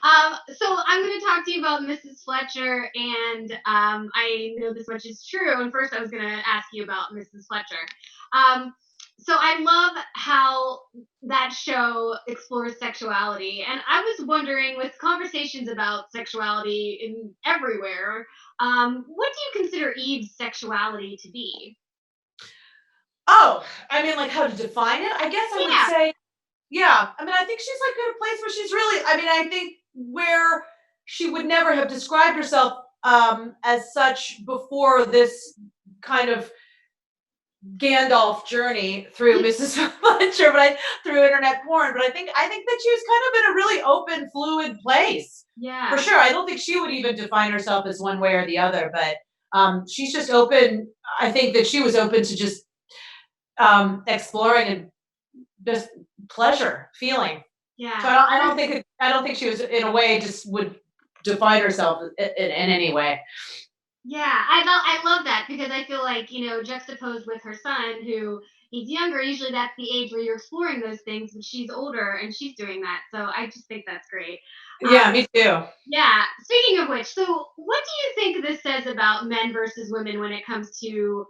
So I'm going to talk to you about Mrs. Fletcher, and I know this much is true. And first, I was going to ask you about Mrs. Fletcher. Um, so I love how that show explores sexuality, and I was wondering, with conversations about sexuality in everywhere, what do you consider Eve's sexuality to be? Oh, I mean, like how to define it? I guess I would Yeah, say, yeah. I mean, I think she's like at a place where she's really, I mean, I think where she would never have described herself as such before this kind of Gandalf journey through Mrs. Fletcher, through internet porn. But I think that she was kind of in a really open, fluid place. For yeah, sure. I don't think she would even define herself as one way or the other, but she's just open. I think that she was open to just exploring and just pleasure, feeling. So yeah. I don't think she was in a way just would define herself in any way. Yeah, I love that because I feel like, juxtaposed with her son, who he's younger, usually that's the age where you're exploring those things, but she's older and she's doing that. So I just think that's great. Yeah, me too. Yeah, speaking of which, so what do you think this says about men versus women when it comes to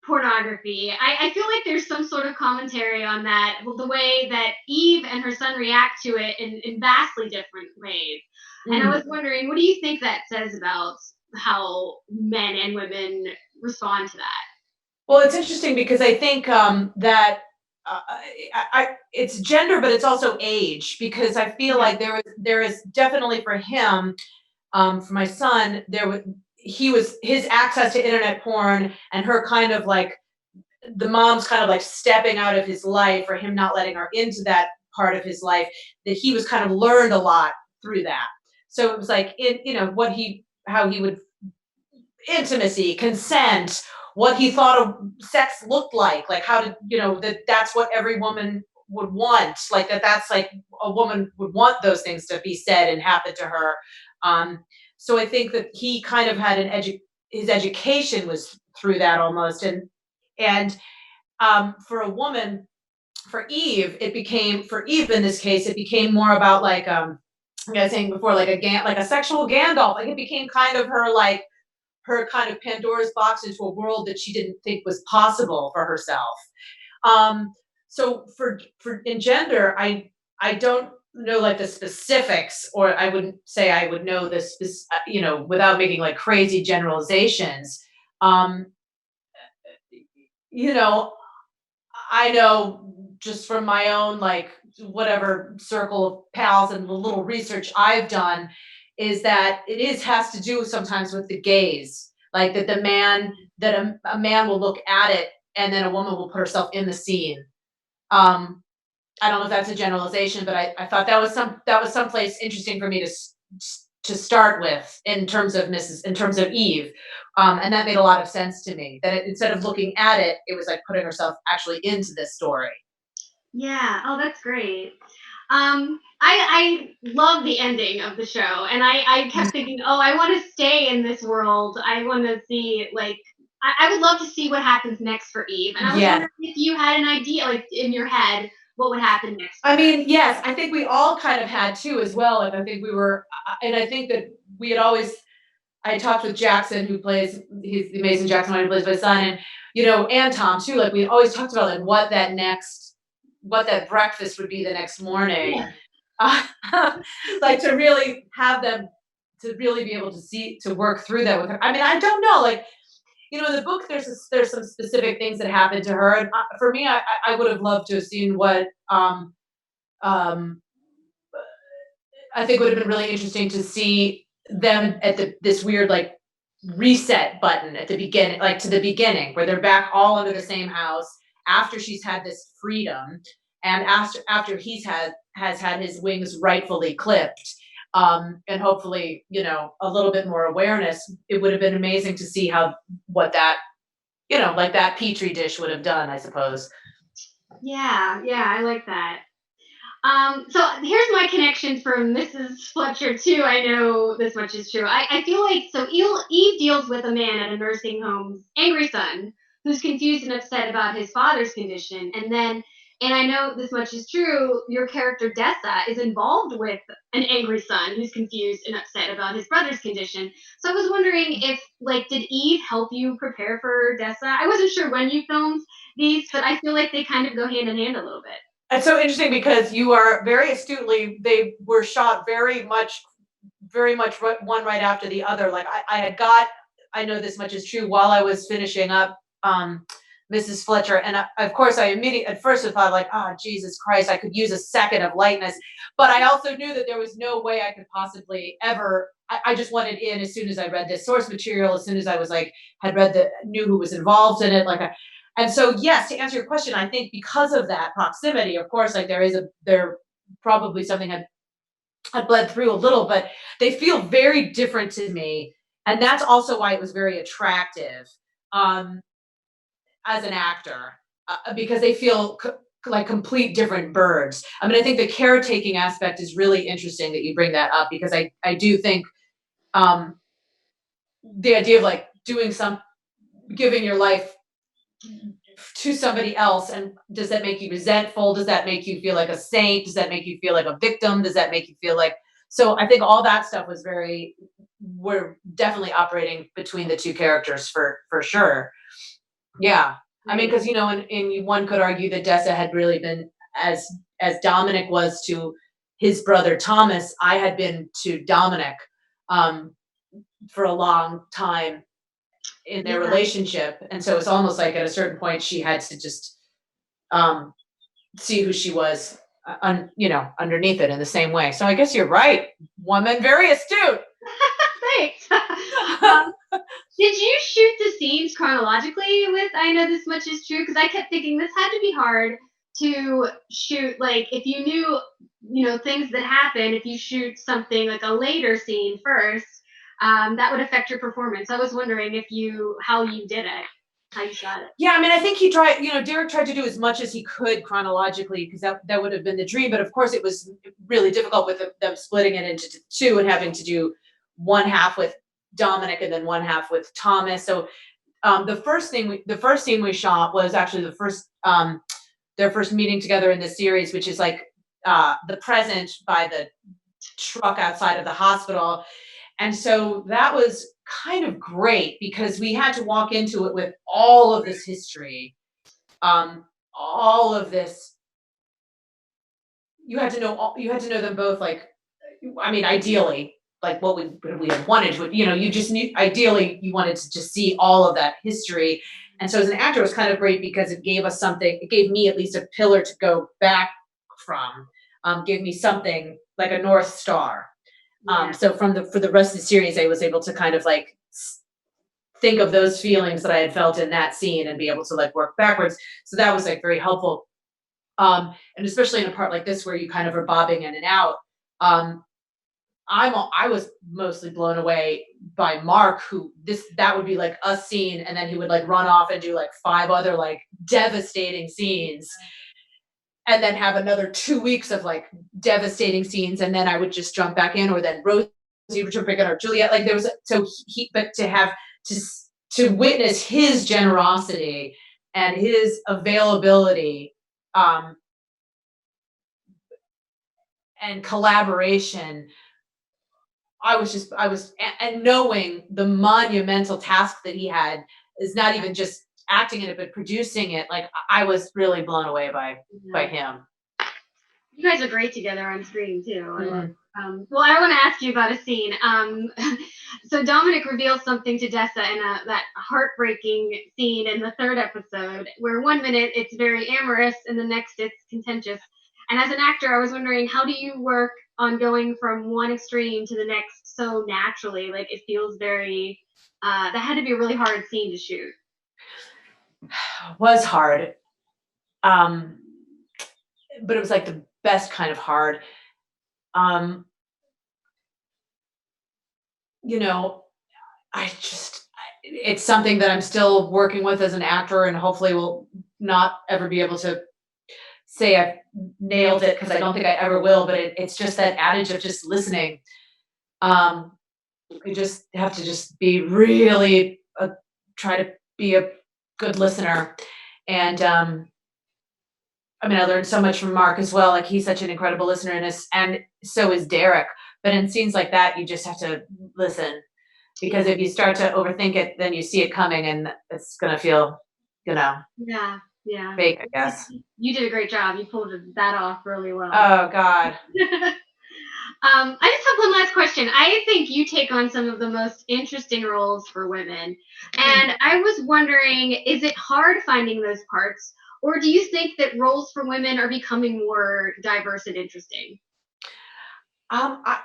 pornography? I feel like there's some sort of commentary on that, well, the way that Eve and her son react to it in vastly different ways. And I Mm. was wondering, what do you think that says about how men and women respond to that? Well, it's interesting because I think that it's gender, but it's also age. Because I feel Yeah. like there is definitely for him, for my son, he was his access to internet porn and her kind of like the mom's kind of like stepping out of his life or him not letting her into that part of his life, that he was kind of learned a lot through that. So it was like what he how he would intimacy, consent, what he thought of sex looked like how to, that's what every woman would want, like that's like a woman would want those things to be said and happen to her. Um, so I think that he kind of had his education was through that almost, and for a woman, for Eve in this case, it became more about like I was saying before, like like a sexual Gandalf. Like it became kind of her kind of Pandora's box into a world that she didn't think was possible for herself. Um, so for in gender, I don't know like the specifics, or I wouldn't say I would know this, without making like crazy generalizations. Um, you know, I know just from my own like whatever circle of pals and the little research I've done is that it is has to do sometimes with the gaze. Like that a man will look at it and then a woman will put herself in the scene. Um, I don't know if that's a generalization, but I thought that was someplace interesting for me to start with in terms of Eve, and that made a lot of sense to me. That instead of looking at it, it was like putting herself actually into this story. Yeah. Oh, that's great. I love the ending of the show, and I kept thinking, oh, I want to stay in this world. I want to see like I would love to see what happens next for Eve, and I was Yes. wondering if you had an idea, like in your head, what would happen next for I her. mean, yes, I think we all kind of had too as well. And I think we were, and I think that we had always, I talked with Jackson, he's the amazing Jackson who plays my son, and and Tom too. Like we always talked about like what that breakfast would be the next morning, Yeah. uh, like to really have them to really be able to work through that with her. I mean, I don't know, like in the book, there's some specific things that happened to her, and for me, I would have loved to have seen what um, I think would have been really interesting to see them at this weird like reset button at the beginning, like to the beginning, where they're back all under the same house after she's had this freedom, and after has had his wings rightfully clipped, and hopefully a little bit more awareness. It would have been amazing to see how what that like that petri dish would have done, I suppose. Yeah, yeah, I like that. So here's my connection from Mrs. Fletcher too. I know this much is true. I feel like so Eve deals with a man at a nursing home's angry son who's confused and upset about his father's condition, and then And I know this much is true. Your character Dessa is involved with an angry son who's confused and upset about his brother's condition. So I was wondering if, like, did Eve help you prepare for Dessa? I wasn't sure when you filmed these, but I feel like they kind of go hand in hand a little bit. It's so interesting because you are very astutely, they were shot very much one right after the other. Like I know this much is true while I was finishing up Mrs. Fletcher. And of course, I immediately, at first, I thought, like, oh, Jesus Christ, I could use a second of lightness. But I also knew that there was no way I could possibly ever. I just wanted in as soon as I read this source material, as soon as I was like, knew who was involved in it. And so, yes, to answer your question, I think because of that proximity, of course, like there probably something had bled through a little, but they feel very different to me. And that's also why it was very attractive. As an actor, because they feel like complete different birds. I mean, I think the caretaking aspect is really interesting that you bring that up, because I do think the idea of like giving your life to somebody else, and does that make you resentful? Does that make you feel like a saint? Does that make you feel like a victim? Does that make you feel like, so I think all that stuff we're definitely operating between the two characters for sure. Yeah. I mean, because in one could argue that Dessa had really been as Dominic was to his brother Thomas, I had been to Dominic for a long time in their relationship, and so it's almost like at a certain point she had to just see who she was, underneath it in the same way. So I guess you're right, woman, very astute. Thanks. Did you shoot the scenes chronologically with I Know This Much Is True? Because I kept thinking this had to be hard to shoot. Like, if you knew, things that happen, if you shoot something like a later scene first, that would affect your performance. I was wondering how you did it, how you shot it. Yeah, I mean, I think Derek tried to do as much as he could chronologically, because that would have been the dream. But of course, it was really difficult with them splitting it into two and having to do one half with Dominic and then one half with Thomas. So the first scene we shot was actually their first meeting together in the series, which is like the present by the truck outside of the hospital. And so that was kind of great because we had to walk into it with all of this history, all of this. You had to know them both. Like, I mean, ideally, like what we had wanted to, you just knew, ideally you wanted to just see all of that history. And so as an actor, it was kind of great because it gave us something, it gave me at least a pillar to go back from, gave me something like a North Star. So for the rest of the series, I was able to kind of like think of those feelings that I had felt in that scene and be able to like work backwards. So that was like very helpful. And especially in a part like this where you kind of are bobbing in and out. I was mostly blown away by Mark, that would be like a scene, and then he would like run off and do like 5 other like devastating scenes, and then have another 2 weeks of like devastating scenes, and then I would just jump back in, or then Rosie would jump back in, or Juliet. Like there was but to have to witness his generosity and his availability, and collaboration. And knowing the monumental task that he had is not even just acting in it, but producing it. Like I was really blown away by him. You guys are great together on screen too. Well, I want to ask you about a scene. So Dominic reveals something to Dessa in that heartbreaking scene in the 3rd episode, where 1 minute it's very amorous and the next it's contentious. And as an actor, I was wondering, how do you work on going from one extreme to the next so naturally? Like, it feels very, that had to be a really hard scene to shoot. Was hard. But it was like the best kind of hard. It's something that I'm still working with as an actor, and hopefully will not ever be able to say I've nailed it, because I don't think I ever will, but it's just that adage of just listening. You just have to just be really try to be a good listener, and I mean, I learned so much from Mark as well. Like he's such an incredible listener and so is Derek. But in scenes like that, you just have to listen because if you start to overthink it, then you see it coming and it's gonna feel, you know, Yeah, yeah. fake, I guess. You did a great job. You pulled that off really well. Oh God. I just have one last question. I think you take on some of the most interesting roles for women. And I was wondering, is it hard finding those parts? Or do you think that roles for women are becoming more diverse and interesting? Um, I,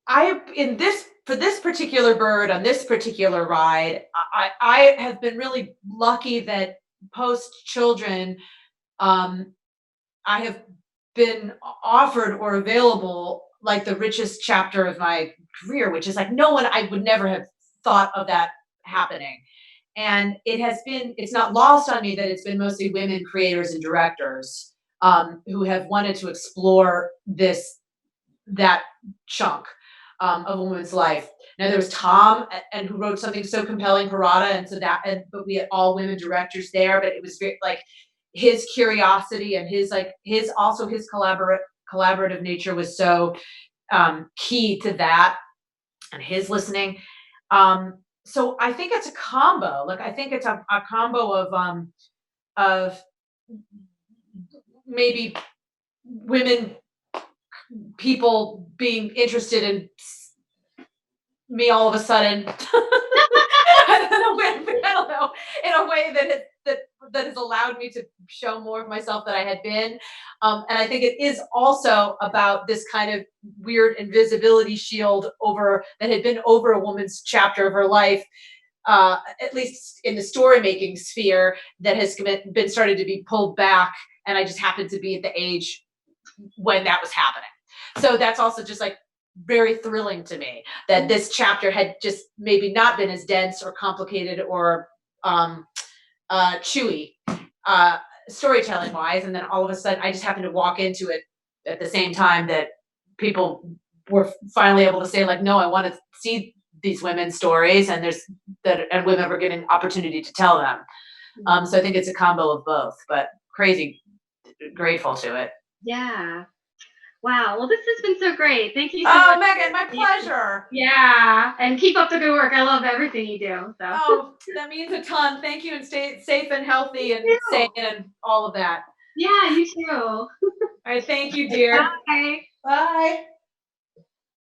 I in this for this particular bird on this particular ride, I have been really lucky that post children, um, I have been offered or available like the richest chapter of my career, which is like no one I would never have thought of that happening. And it's not lost on me that it's been mostly women creators and directors who have wanted to explore that chunk of a woman's life. Now there was Tom, and who wrote something so compelling, Parada, and so but we had all women directors there. But it was very like his curiosity and his also his collaborative nature was so key to that, and his listening. So I think it's a combo. Like I think it's a combo of maybe women people being interested in me all of a sudden. I don't know, in a way that has allowed me to show more of myself that I had been. And I think it is also about this kind of weird invisibility shield that had been over a woman's chapter of her life, at least in the story making sphere, that has been started to be pulled back. And I just happened to be at the age when that was happening. So that's also just like very thrilling to me that this chapter had just maybe not been as dense or complicated or chewy storytelling wise, and then all of a sudden I just happened to walk into it at the same time that people were finally able to say like, no, I want to see these women's stories, and women were getting opportunity to tell them. So I think it's a combo of both, but crazy grateful to it. Yeah. Wow. Well, this has been so great. Thank you so much. Oh, Megan, my pleasure. Yeah. And keep up the good work. I love everything you do. So. Oh, that means a ton. Thank you, and stay safe and healthy and sane and all of that. Yeah, you too. All right. Thank you, dear. Bye. Bye.